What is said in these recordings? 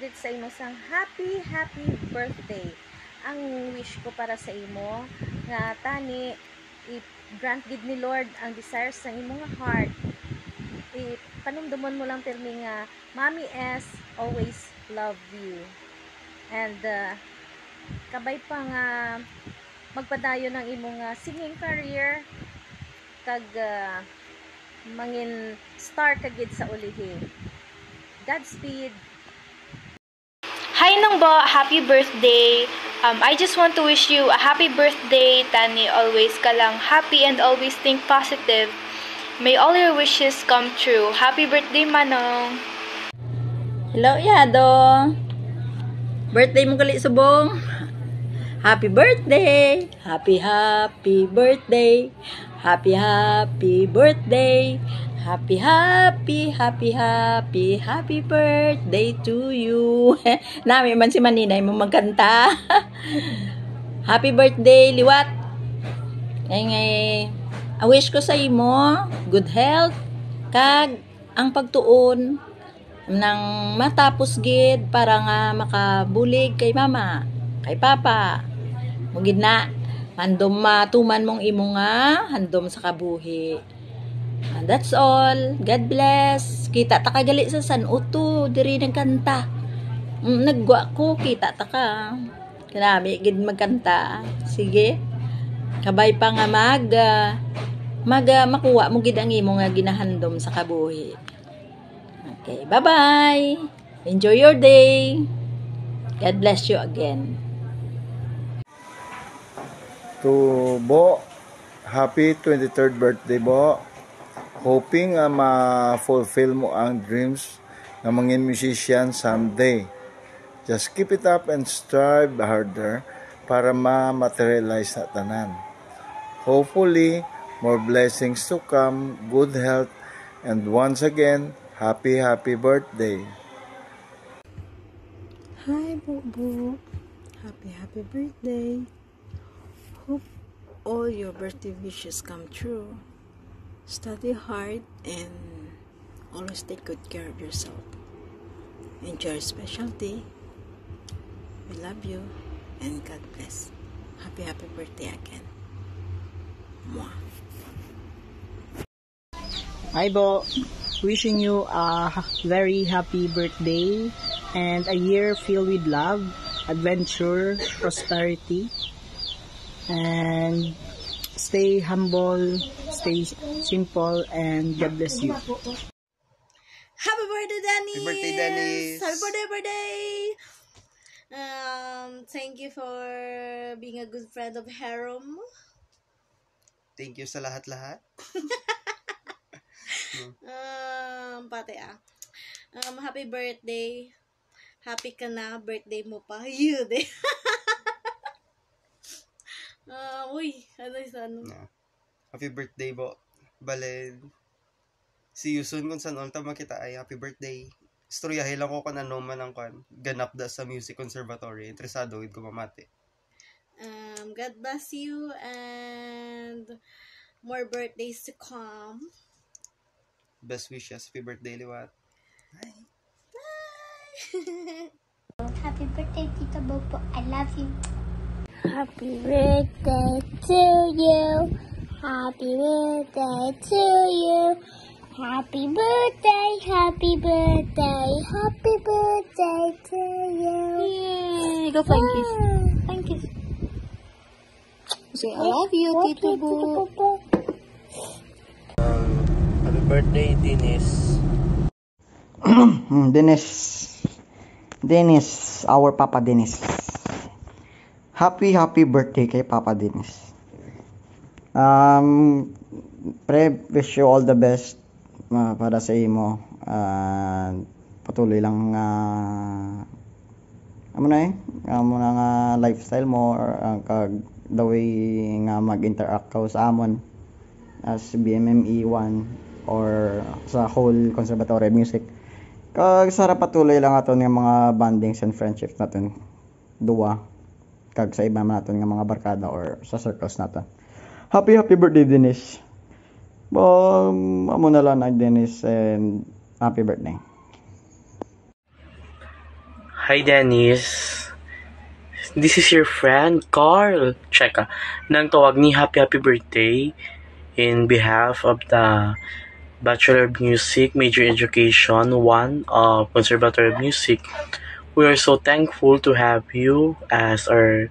ulit sa imo sang happy birthday. Ang wish ko para sa imo nga tani i-grant gid ni Lord ang desires sa imong heart. Panumdumon mo lang pirmi nga Mommy S always love you. And kabay pa nga magpadayon ng imong singing career kag mangin star kagid sa ulihi. Godspeed. Hi nang bo, happy birthday. I just want to wish you a happy birthday, Tani. Always ka lang happy and always think positive. May all your wishes come true. Happy birthday, Manong. Hello, Yado. Birthday mo gali subong. Happy birthday. Happy birthday. Happy birthday. Happy birthday to you. Nami man si Maninay mo magkanta. Happy birthday, Liwat. Ngay, ang wish ko sa imo, good health, kag ang pagtuon nang matapos gid para nga makabulig kay mama, kay papa. Mugid na handom matuman mong imo nga handom sa kabuhi. And that's all. God bless. Kita ta kagali sa San Uto diri nagkanta. Nagwa ko kita ta ka. Kanami gid magkanta. Sige. Kabay pa nga makuha mo gid ang imo nga ginahandom sa kabuhi. Okay, bye-bye. Enjoy your day. God bless you again. To Bo, happy 23rd birthday, Bo. Hoping ma-fulfill mo ang dreams na maging musician someday. Just keep it up and strive harder para ma-materialize na tanan. Hopefully, more blessings to come, good health, and once again, happy birthday. Hi, Bobo. Happy birthday. Hope all your birthday wishes come true. Study hard and always take good care of yourself. Enjoy your special day. We love you and God bless. Happy birthday again. Mwah. Hi, Bo. Wishing you a very happy birthday and a year filled with love, adventure, prosperity, and stay humble, stay simple, and God bless you. Happy birthday, Dennis! Happy birthday, Dennis! Happy birthday! Thank you for being a good friend of Harom. Thank you sa lahat-lahat. Happy birthday. Happy ka na, birthday mo pa. Yun eh. Happy birthday, Bo. Bale, see you soon kung saan ulta makita ay happy birthday. Istoryahe lang ko kung ano man ang ganap da sa music conservatory. Interesado ko mamati. God bless you and more birthdays to come. Best wishes. Happy birthday, Liwat. Bye. Bye. Happy birthday, Tito Bobo. I love you. Happy birthday to you. Happy birthday to you. Happy birthday, happy birthday, happy birthday to you. Yay! Go thank you. Thank you. Say, I love you, Tito Bobo. Happy birthday, Dennis. Dennis, our Papa Dennis. Happy birthday kay Papa Dennis. Wish you all the best para sa imo. Patuloy lang nga lifestyle mo or kag the way nga mag-interact ka sa amon as BMME 1 or sa whole conservatory music. Kag sarap patuloy lang aton nga mga bandings and friendships natin duwa kag sa iba man naton nga mga barkada or sa circles natin. Happy birthday, Dennis. Amo na lang Dennis, and happy birthday. Hi, Dennis. This is your friend, Carl. Cheka. Nang tawag ni happy birthday in behalf of the Bachelor of Music, Major Education 1 of Conservatory of Music. We are so thankful to have you as our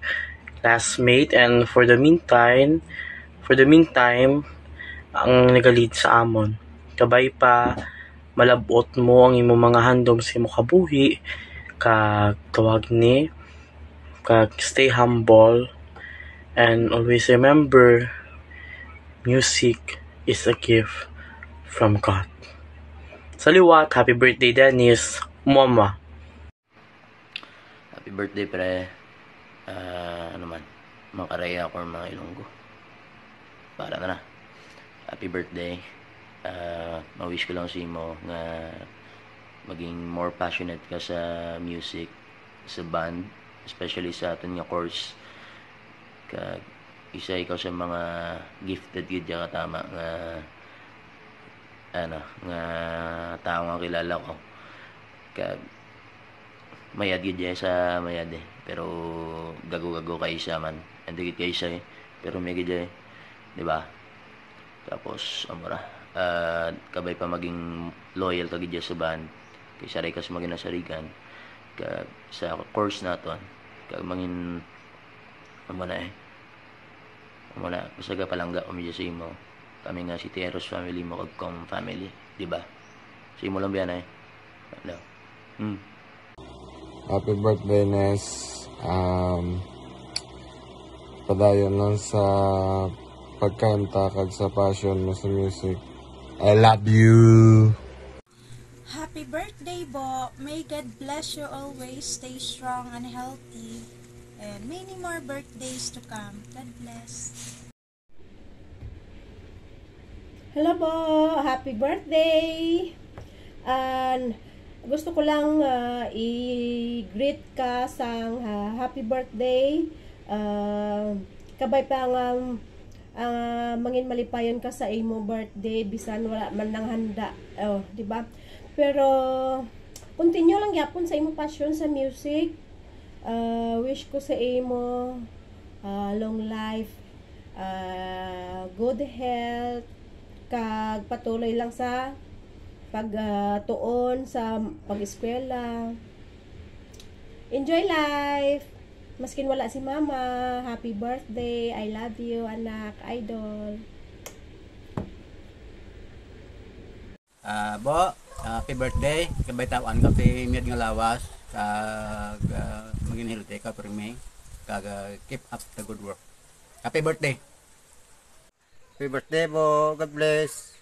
classmate, and for the meantime, ang nagalid sa amon. Kabay pa, malabot mo ang imong mga handom sa imong kabuhi, kag tawag ni, kag stay humble, and always remember, music is a gift from God. Saliwat, happy birthday Dennis, mama. Happy birthday pre. Ano man, mga Karaya or mga Ilonggo. Para na. Happy birthday. Ma-wish ko lang sa imo nga maging more passionate ka sa music, sa band, especially sa aton nga course. Kag isa ikaw sa mga gifted gid ka tama nga nga tao nga kilala ko. Kag mayad gid sa mayad pero gago kay isa man. Hindi gid kay isa pero may gid di ba? Tapos amora kabay pa maging loyal ka gid sa band kay saray ka sa maging nasarigan kag sa course naton kag mangin amona basta ka palangga kami sa imo kami nga si Teros family mo kag kong family di ba sa imo lang biyan no. Happy birthday Nes, padayon lang sa pagkanta kag sa passion mo sa music. I love you. Happy birthday, Bo. May God bless you always. Stay strong and healthy. And many more birthdays to come. God bless. Hello po. Happy birthday. And gusto ko lang i-greet ka sa happy birthday. Kabay pa nga mangin malipayon ka sa imo birthday bisan wala man nang handa di ba pero continue lang gyapon sa imo passion sa music. Wish ko sa imo long life, good health, kag patuloy lang sa pagtuon sa pag-eskwela. Enjoy life maskin wala si mama. Happy birthday. I love you, anak, idol. Bo, happy birthday. Kabay tawan ka miyad nga lawas. Kag maging healthy ka permi. Kag keep up the good work. Happy birthday. Happy birthday Bo. God bless.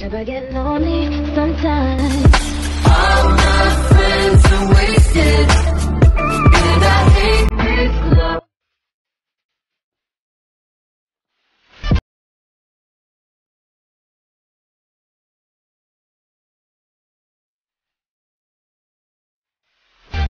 Except I get lonely sometimes. All my friends are wasted.